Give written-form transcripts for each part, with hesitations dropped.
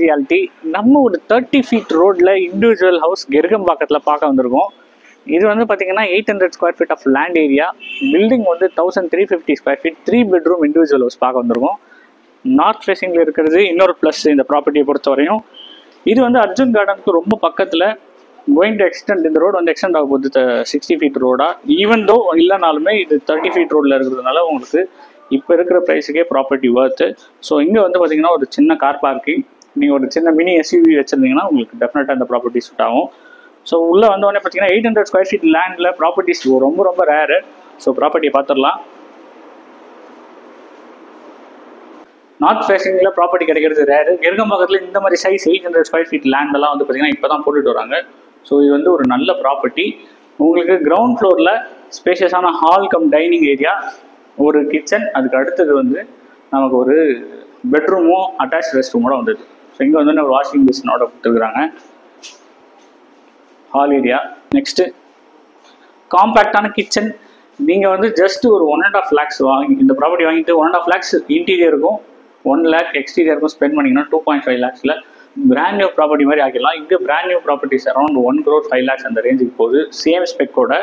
Reality நம்ம ஒரு 30 feet ரோட்ல இண்டிவிஜுவல் ஹவுஸ் கெருகம்பாக்கத்தில் பார்க்க வந்திருக்கோம். இது வந்து பார்த்தீங்கன்னா 800 square feet of land area, building வந்து 1350 square feet, 3 bedroom individual house பார்க்க வந்திருக்கோம். நார்த் ஃபேஸிங்கில் இருக்கிறது இன்னொரு ப்ளஸ் இந்த ப்ராப்பர்ட்டியை பொறுத்த வரையும். இது வந்து அர்ஜுன் கார்டனுக்கு ரொம்ப பக்கத்தில் கோயிங் டு எக்ஸ்டெண்ட், இந்த ரோடு வந்து எக்ஸ்டெண்ட் ஆக போகுது 60 feet ரோடா. ஈவன் தோ இல்லைனாலுமே இது 30 feet ரோடில் இருக்கிறதுனால உங்களுக்கு இப்போ இருக்கிற ப்ரைஸுக்கே ப்ராப்பர்ட்டி ஒர்த்து. ஸோ இங்கே வந்து பார்த்தீங்கன்னா ஒரு சின்ன கார் பார்க்கிங், நீங்கள் ஒரு சின்ன மினி எஸ்யூவி வச்சுருந்தீங்கன்னா உங்களுக்கு டெஃபினட்டாக அந்த ப்ராப்பர்ட்டி சூட் ஆகும். ஸோ உள்ளே வந்தோடனே பார்த்தீங்கன்னா 800 square feet லேண்டில் ப்ராப்பர்ட்டிஸ் ரொம்ப ரொம்ப ரேரு. ஸோ ப்ராப்பர்ட்டியை பார்த்துடலாம். நார்த் ஃபேஸிங்கில் ப்ராப்பர்ட்டி கிடைக்கிறது ரேரு. கெருகம்பாக்கத்தில் இந்த மாதிரி சைஸ் 800 square feet லேண்டெல்லாம் வந்து பார்த்தீங்கன்னா இப்போ தான் போட்டுட்டு வராங்க. ஸோ இது வந்து ஒரு நல்ல ப்ராப்பர்ட்டி. உங்களுக்கு கிரவுண்ட் ஃப்ளோரில் ஸ்பேஷியஸான ஹால் கம் டைனிங் ஏரியா, ஒரு கிச்சன், அதுக்கு அடுத்தது வந்து நமக்கு ஒரு பெட்ரூமும் அட்டாச் ரெஸ்ட் ரூமோட வந்தது. ஸோ இங்கே வந்து ஒரு வாஷிங் மிஷினோட கொடுத்துருக்குறாங்க. Hall area. நெக்ஸ்ட்டு காம்பேக்டான கிச்சன். நீங்கள் வந்து ஜஸ்ட் ஒரு 1.5 lakhs வாங்கி இந்த ப்ராப்பர்ட்டி வாங்கிட்டு 1.5 lakhs இன்டீரியருக்கும் 1 lakh எக்ஸ்டீரியருக்கும் ஸ்பெண்ட் பண்ணிங்கன்னா 2.5 lakhsல பிராண்ட் நியூ ப்ராப்பர்ட்டி மாதிரி ஆகிடலாம். இங்கே brand new properties around 1 crore 5 lakhs அந்த ரேஞ்சுக்கு போகுது, சேம் ஸ்பெக்கோட.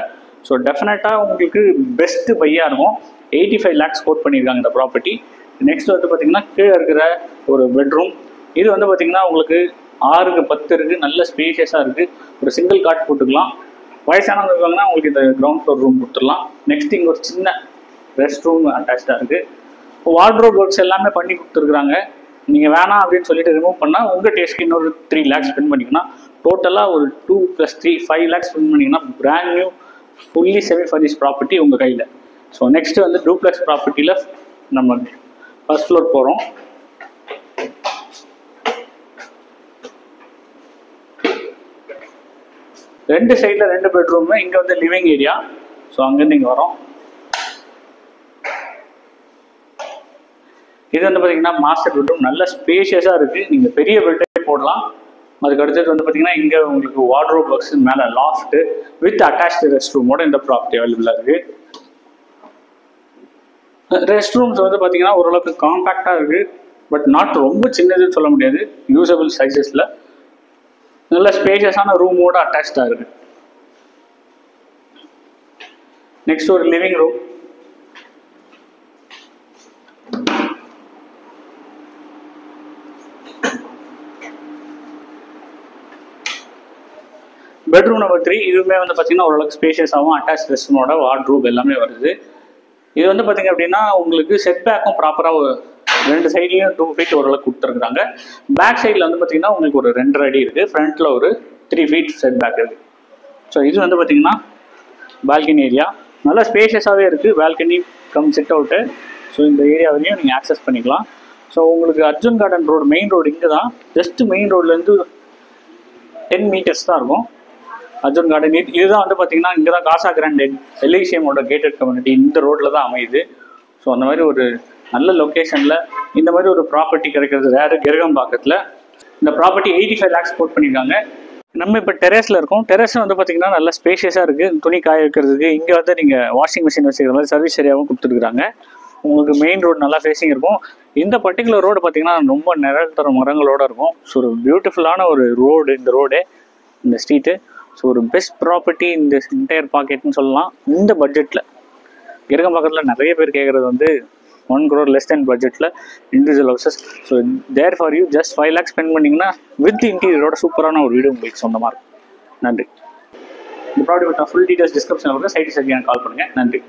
ஸோ டெஃபினட்டாக உங்களுக்கு பெஸ்ட்டு பையாக இருக்கும். 85 lakhs கோட் பண்ணியிருக்காங்க இந்த ப்ராப்பர்ட்டி. நெக்ஸ்ட் வந்து பார்த்தீங்கன்னா கீழே இருக்கிற ஒரு பெட்ரூம். இது வந்து பார்த்தீங்கன்னா உங்களுக்கு 6x10 இருக்குது, நல்ல ஸ்பேஷியஸாக இருக்குது. ஒரு சிங்கிள் காட் போட்டுக்கலாம். வயசானவங்க இருக்காங்கன்னா உங்களுக்கு இந்த கிரவுண்ட் ஃப்ளோர் ரூம் கொடுத்துடலாம். நெக்ஸ்ட் இங்கே ஒரு சின்ன ரெஸ்ட் ரூம் அட்டாச்சாக இருக்குது. வார்ட்ரோப் ஒர்க்ஸ் எல்லாமே பண்ணி கொடுத்துருக்குறாங்க. நீங்கள் வேணாம் அப்படின்னு சொல்லிட்டு ரிமூவ் பண்ணால் உங்கள் டேஸ்ட்க்கு இன்னொரு 3 lakhs ஸ்பெண்ட் பண்ணிங்கன்னா டோட்டலாக ஒரு 2 + 3 5 lakhs ஸ்பெண்ட் பண்ணிங்கன்னா brand new fully semi furnished property உங்கள் கையில். ஸோ நெக்ஸ்ட்டு வந்து டூப்ளெக்ஸ் ப்ராப்பர்ட்டியில் நம்ம ஃபர்ஸ்ட் ஃப்ளோர் போகிறோம். ரெண்டு சைடில் 2 bedroom, இங்கே வந்து லிவிங் ஏரியா. ஸோ அங்கேருந்து இங்கே வரோம். இது வந்து பார்த்தீங்கன்னா மாஸ்டர் பெட்ரூம், நல்ல ஸ்பேஷியஸாக இருக்குது. நீங்கள் பெரிய பெட்டே போடலாம். அதுக்கு அடுத்தது வந்து பார்த்தீங்கன்னா இங்கே உங்களுக்கு வார்ட்ரோப் ஒர்க்ஸ், மேலே லாஃப்ட்டு வித் அட்டாச்டு ரெஸ்ட் ரூமோட இந்த ப்ராப்பர்ட்டி அவைலபிளாக இருக்குது. ரெஸ்ட் ரூம்ஸ் வந்து பார்த்தீங்கன்னா ஓரளவுக்கு காம்பேக்டாக இருக்குது, பட் நாட் ரொம்ப சின்னதுன்னு சொல்ல முடியாது, யூசபிள் சைஸஸில் நல்ல ஸ்பேஷியஸான ரூமோட அட்டாச்சாக இருக்குது. நெக்ஸ்ட் ஒரு லிவிங் ரூம். Bedroom number 3. இதுவுமே வந்து பார்த்தீங்கன்னா ஓரளவுக்கு ஸ்பேஷியஸாகவும் அட்டாச் ரெஸ்ட் ரூமோட வார்ட்ரோப் எல்லாமே வருது. இது வந்து பார்த்தீங்க அப்படின்னா உங்களுக்கு செட் பேக்கும் ப்ராப்பராக 2 சைட்லையும் 2 feet ஓரளவுக்கு கொடுத்துருக்குறாங்க. பேக் சைடில் வந்து பார்த்தீங்கன்னா உங்களுக்கு ஒரு 2.5 அடி இருக்குது, ஃப்ரண்ட்டில் ஒரு 3 feet செட் பேக் இருக்குது. ஸோ இது வந்து பார்த்தீங்கன்னா பால்கனி ஏரியா, நல்லா ஸ்பேஷியஸாகவே இருக்குது. Balcony come chit out. So இந்த ஏரியா வரையும் நீங்கள் ஆக்சஸ் பண்ணிக்கலாம். ஸோ உங்களுக்கு Arjun garden road, main road இங்கே தான், ஜஸ்ட் மெயின் ரோட்லேருந்து 10 meters தான் இருக்கும் அர்ஜுன் கார்டன். இதுதான் வந்து பார்த்தீங்கன்னா இங்கே தான் காசா கிராண்ட் எலிஷியமோட கேட்டட் கம்யூனிட்டி இந்த ரோட்டில் தான் அமையுது. ஸோ அந்த மாதிரி ஒரு நல்ல லொக்கேஷனில் இந்த மாதிரி ஒரு ப்ராப்பர்ட்டி கிடைக்கிறது ரேரு கெருகம்பாக்கத்தில். இந்த ப்ராப்பர்ட்டி 85 lakhs கோட் பண்ணியிருக்காங்க. நம்ம இப்போ டெரஸில் இருக்கோம். டெரஸ் வந்து பார்த்தீங்கன்னா நல்ல ஸ்பேஷியஸாக இருக்குது, துணி காய வைக்கிறதுக்கு. இங்கே வந்து நீங்கள் வாஷிங் மிஷின் வச்சுக்கிற மாதிரி சர்வீஸ் ஏரியாவும் கொடுத்துருக்குறாங்க. உங்களுக்கு மெயின் ரோடு நல்லா ஃபேஸிங் இருக்கும். இந்த பர்டிகுலர் ரோடு பார்த்தீங்கன்னா ரொம்ப நிழல் தர மரங்களோடு இருக்கும். ஸோ ஒரு பியூட்டிஃபுல்லான ஒரு ரோடு இந்த ரோடு, இந்த ஸ்ட்ரீட்டு. ஸோ ஒரு பெஸ்ட் ப்ராப்பர்ட்டி இந்த என்டையர் பாக்கெட்னு சொல்லலாம். இந்த பட்ஜெட்டில் கெருகம்பாக்கத்தில் நிறைய பேர் கேட்குறது வந்து 1 crore லெஸ் தென் பட்ஜெட்டில் individual houses. So therefore you just 5 lakhs spend பண்ணிங்கன்னா வித் இன்டீரியரோட சூப்பரான ஒரு வீடு உங்களுக்கு சொந்தமாக இருக்கும். நன்றி. இந்த ப்ராப்பர்ட்டி பற்றி ஃபுல் டீட்டெயில்ஸ் டிஸ்கிரிப்ஷனில் இருக்குது, சைட்டு சரியான கால் பண்ணுங்கள். நன்றி.